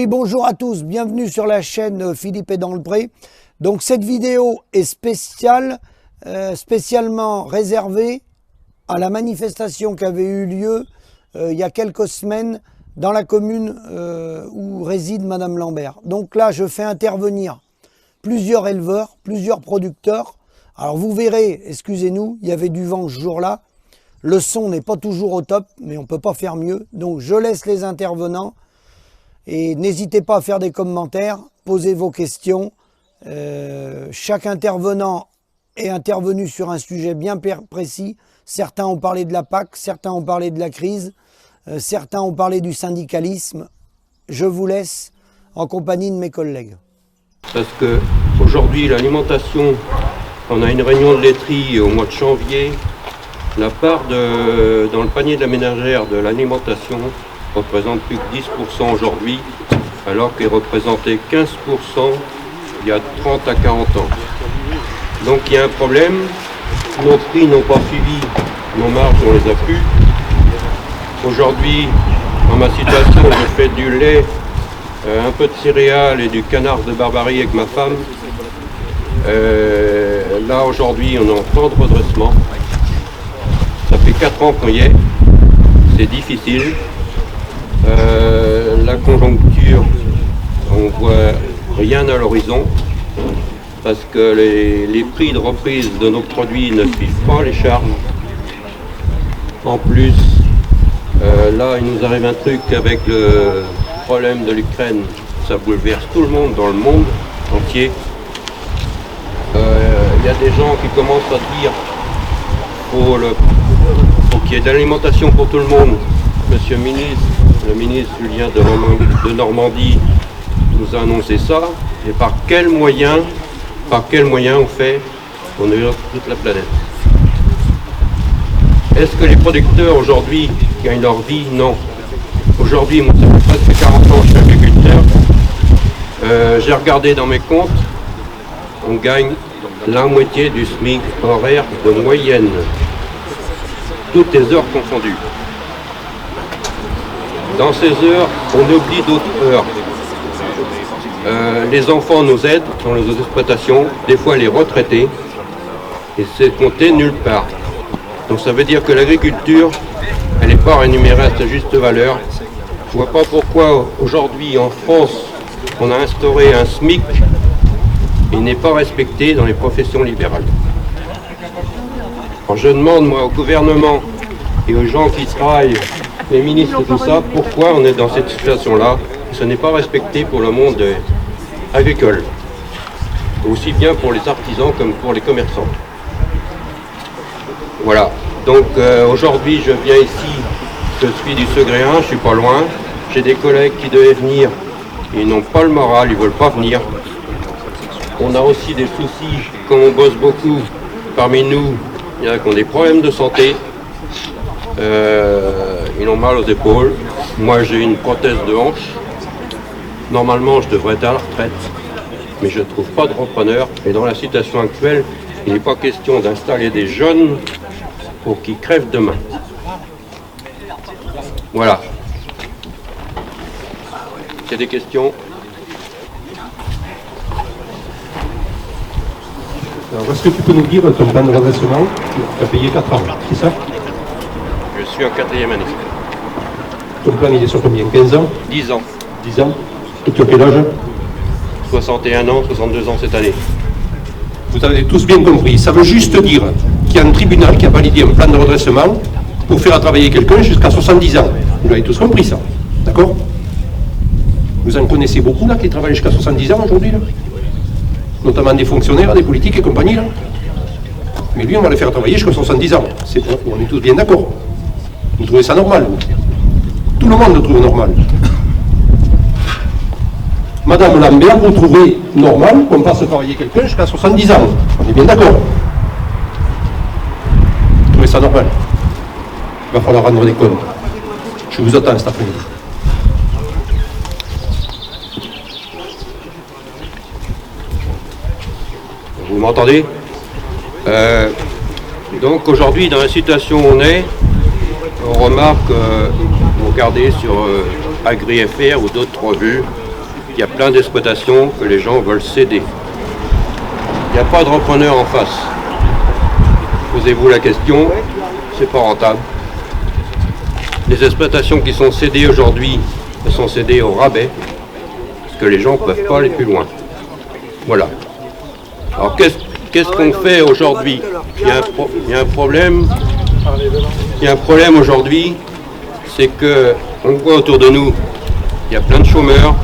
Oui, bonjour à tous, bienvenue sur la chaîne Philippe est dans le pré. Donc cette vidéo est spéciale, spécialement réservée à la manifestation qui avait eu lieu il y a quelques semaines dans la commune où réside Madame Lambert. Donc là, je fais intervenir plusieurs éleveurs, plusieurs producteurs. Alors vous verrez, excusez-nous, il y avait du vent ce jour-là. Le son n'est pas toujours au top, mais on ne peut pas faire mieux. Donc je laisse les intervenants. Et n'hésitez pas à faire des commentaires, posez vos questions. Chaque intervenant est intervenu sur un sujet bien précis. Certains ont parlé de la PAC, certains ont parlé de la crise, certains ont parlé du syndicalisme. Je vous laisse en compagnie de mes collègues. Parce qu'aujourd'hui, l'alimentation, on a une réunion de laiterie au mois de janvier. La part dans le panier de la ménagère de l'alimentation représente plus que 10% aujourd'hui, alors qu'il représentait 15% il y a 30 à 40 ans. Donc il y a un problème, nos prix n'ont pas suivi, nos marges on les a plus. Aujourd'hui, dans ma situation, je fais du lait, un peu de céréales et du canard de Barbarie avec ma femme. Là aujourd'hui on est en temps de redressement. Ça fait 4 ans qu'on y est, c'est difficile. La conjoncture, on voit rien à l'horizon parce que les prix de reprise de nos produits ne suivent pas les charges. En plus, là il nous arrive un truc avec le problème de l'Ukraine, ça bouleverse tout le monde dans le monde entier. Il y a des gens qui commencent à dire faut qu'il y ait de l'alimentation pour tout le monde. Monsieur le ministre Julien de Normandie nous a annoncé ça. Et par quels moyens on fait pour nourrir toute la planète? Est-ce que les producteurs aujourd'hui gagnent leur vie? Non. Aujourd'hui, moi ça fait presque 40 ans que je suis agriculteur. J'ai regardé dans mes comptes, on gagne la moitié du SMIC horaire de moyenne. Toutes les heures confondues. Dans ces heures, on oublie d'autres heures. Les enfants nous aident dans les exploitations, des fois les retraités, et c'est compté nulle part. Donc ça veut dire que l'agriculture, elle n'est pas rémunérée à sa juste valeur. Je ne vois pas pourquoi aujourd'hui en France, on a instauré un SMIC et n'est pas respecté dans les professions libérales. Alors je demande moi au gouvernement et aux gens qui travaillent, les ministres et tout ça, pourquoi on est dans cette situation-là. Ce n'est pas respecté pour le monde agricole, aussi bien pour les artisans comme pour les commerçants. Voilà, donc aujourd'hui je viens ici, je suis du Segréen, je suis pas loin, j'ai des collègues qui devaient venir, ils n'ont pas le moral, ils veulent pas venir. On a aussi des soucis, comme on bosse beaucoup parmi nous, il y en a qui ont des problèmes de santé, ils ont mal aux épaules. Moi j'ai une prothèse de hanche. Normalement je devrais être à la retraite, mais je ne trouve pas de repreneur. Et dans la situation actuelle, il n'est pas question d'installer des jeunes pour qu'ils crèvent demain. Voilà. Il y a des questions? Alors, est-ce que tu peux nous dire ton plan de redressement? Tu as payé 4 ans, c'est ça? Je suis en 4e année. Ton plan il est sur combien? 15 ans? 10 ans. 10 ans. Et tu as quel âge? 61 ans, 62 ans cette année. Vous avez tous bien compris. Ça veut juste dire qu'il y a un tribunal qui a validé un plan de redressement pour faire travailler quelqu'un jusqu'à 70 ans. Vous avez tous compris ça, d'accord? Vous en connaissez beaucoup là qui travaillent jusqu'à 70 ans aujourd'hui là? Notamment des fonctionnaires, des politiques et compagnie là. Mais lui on va le faire travailler jusqu'à 70 ans. On est tous bien d'accord. Vous trouvez ça normal? Tout le monde le trouve normal. Madame Lambert, vous trouvez normal qu'on fasse travailler quelqu'un jusqu'à 70 ans? On est bien d'accord. Vous trouvez ça normal? Il va falloir rendre des comptes. Je vous attends cet après-midi. Vous m'entendez? Donc aujourd'hui, dans la situation où on est, on remarque, vous regardez sur AgriFR ou d'autres revues, Il y a plein d'exploitations que les gens veulent céder. Il n'y a pas de repreneur en face. Posez-vous la question, c'est pas rentable. Les exploitations qui sont cédées aujourd'hui, elles sont cédées au rabais, parce que les gens ne peuvent pas aller plus loin. Voilà. Alors qu'est-ce qu'on fait aujourd'hui? Il y a un problème. Il y a un problème aujourd'hui, c'est que on voit autour de nous, il y a plein de chômeurs,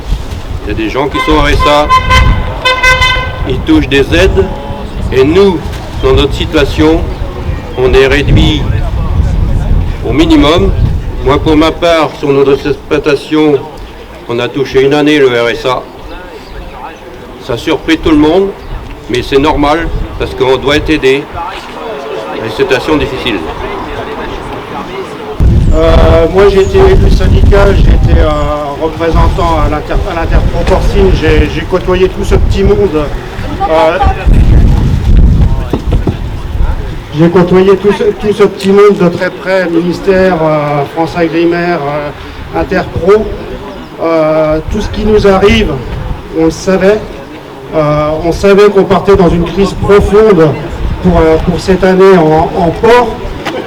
il y a des gens qui sont au RSA, ils touchent des aides, et nous, dans notre situation, on est réduit au minimum. Moi, pour ma part, sur notre exploitation, on a touché une année le RSA. Ça a surpris tout le monde, mais c'est normal, parce qu'on doit être aidé. Une situation difficile. Moi j'ai été élu syndicat, j'ai été représentant à l'Interpro Porcine, j'ai côtoyé tout ce petit monde. J'ai côtoyé tout ce petit monde de très près, ministère, France Agrimaire, Interpro. Tout ce qui nous arrive, on le savait. On savait qu'on partait dans une crise profonde pour cette année en porc.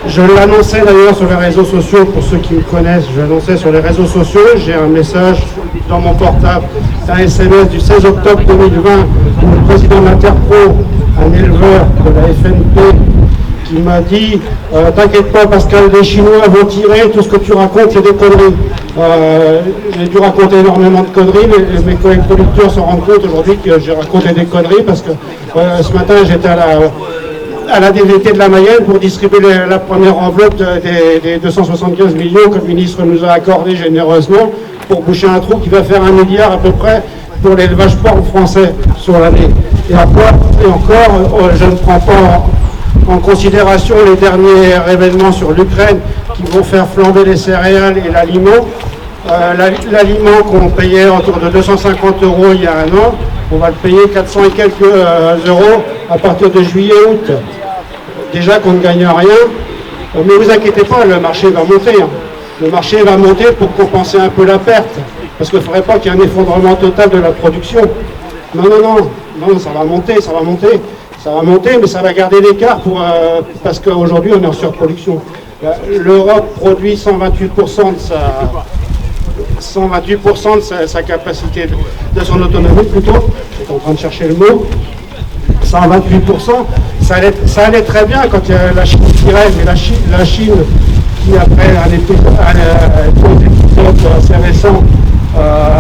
Je l'annonçais d'ailleurs sur les réseaux sociaux, pour ceux qui me connaissent, je l'annonçais sur les réseaux sociaux. J'ai un message dans mon portable, un SMS du 16 octobre 2020, où le président de l'Interpro, un éleveur de la FNP, qui m'a dit t'inquiète pas Pascal, les Chinois vont tirer, tout ce que tu racontes c'est des conneries. J'ai dû raconter énormément de conneries, mes collègues producteurs se rendent compte aujourd'hui que j'ai raconté des conneries parce que ce matin j'étais à la DVT de la Mayenne pour distribuer la première enveloppe des 275 millions que le ministre nous a accordé généreusement pour boucher un trou qui va faire 1 milliard à peu près pour l'élevage porc français sur l'année. Et encore, je ne prends pas en considération les derniers événements sur l'Ukraine qui vont faire flamber les céréales et l'aliment. L'aliment qu'on payait autour de 250 € il y a 1 an, on va le payer 400 et quelques euros à partir de juillet-août. Déjà qu'on ne gagne rien, mais vous inquiétez pas, le marché va monter. Le marché va monter pour compenser un peu la perte, parce qu'il ne faudrait pas qu'il y ait un effondrement total de la production. Non, ça va monter, mais ça va garder l'écart parce qu'aujourd'hui on est en surproduction. L'Europe produit 128% de sa capacité, de son autonomie plutôt, j'étais en train de chercher le mot, 128%, ça allait très bien quand il y a la Chine qui rêve, mais la Chine qui après un épisode assez récent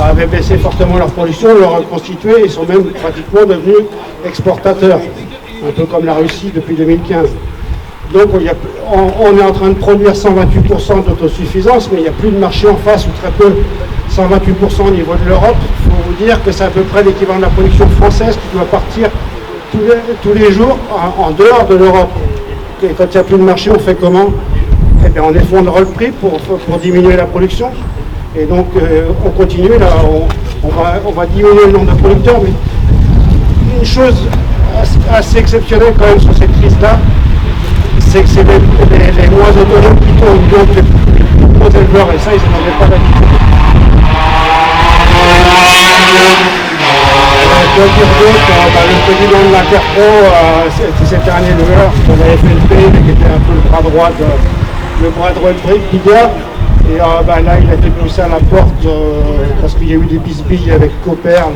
avaient baissé fortement leur production, leur reconstitué, ils sont même pratiquement devenus exportateurs, un peu comme la Russie depuis 2015. Donc on est en train de produire 128% d'autosuffisance, mais il n'y a plus de marché en face, ou très peu. 128% au niveau de l'Europe, il faut vous dire que c'est à peu près l'équivalent de la production française qui doit partir tous les jours en dehors de l'Europe. Et quand il n'y a plus de marché, on fait comment? Eh bien, on effondre le prix pour diminuer la production. Et donc on continue, là, on va diminuer le nombre de producteurs, mais une chose assez exceptionnelle quand même sur cette crise-là, c'est que c'est les moins autonomes qui tournent, donc les gros éleveurs, et ça ils n'en avaient pas l'habitude. Je dois dire d'autres, le président de l'Interpro, c'était un éleveur de la FNP, qui était un peu le bras droit de Bigard. Et là, il a été poussé à la porte parce qu'il y a eu des bisbilles avec Coperne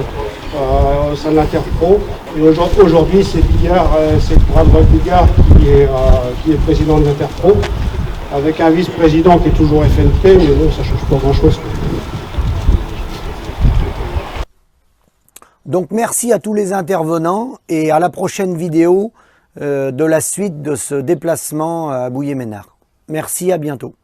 au sein de l'Interpro. Et aujourd'hui, c'est Bigard, c'est le bras droit de Bigard qui est président de l'Interpro, avec un vice-président qui est toujours FNP, mais bon, ça ne change pas grand-chose. Donc merci à tous les intervenants et à la prochaine vidéo de la suite de ce déplacement à Bouillé-Ménard. Merci, à bientôt.